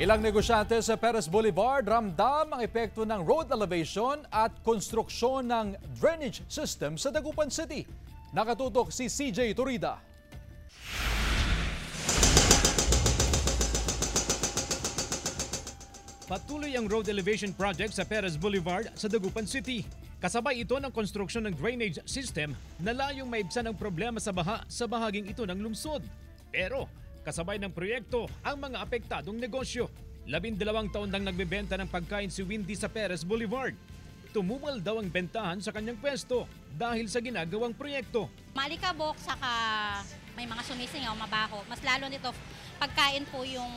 Ilang negosyante sa Perez Boulevard ramdam ang epekto ng road elevation at konstruksyon ng drainage system sa Dagupan City. Nakatutok si CJ Torida. Patuloy ang road elevation project sa Perez Boulevard sa Dagupan City. Kasabay ito ng konstruksyon ng drainage system na layong maibsan ang problema sa baha sa bahaging ito ng lungsod. Pero kasabay ng proyekto ang mga apektadong negosyo. 12 taon nang nagbebenta ng pagkain si Windy sa Perez Boulevard. Tumumal daw ang bentahan sa kanyang pwesto dahil sa ginagawang proyekto. Malikabok, saka may mga sumisingaw, mabaho. Mas lalo nito, pagkain po yung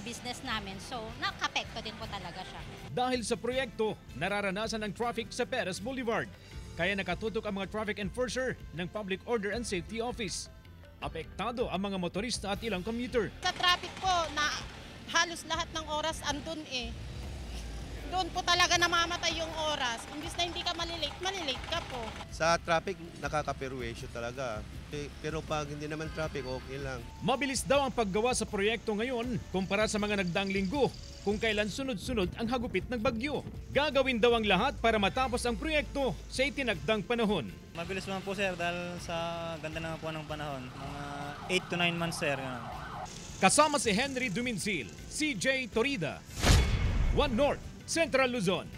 business namin. So, nakapekto din po talaga siya. Dahil sa proyekto, nararanasan ng traffic sa Perez Boulevard. Kaya nakatutok ang mga traffic enforcer ng Public Order and Safety Office. Apektado ang mga motorista at ilang commuter. Sa traffic po, na halos lahat ng oras andun eh. Doon po talaga namamatay yung oras. Imbis na hindi ka malilate ka po. Sa traffic, nakaka-perwisyo talaga. Pero pag hindi naman traffic, okay lang. Mabilis daw ang paggawa sa proyekto ngayon kumpara sa mga nagdaang linggo kung kailan sunod-sunod ang hagupit ng bagyo. Gagawin daw ang lahat para matapos ang proyekto sa itinagdang panahon. Mabilis naman po sir dahil sa ganda naman po ng panahon. Mga 8 to 9 months sir. Ganun. Kasama si Henry Duminzil, CJ Torida, One North, Central Luzon.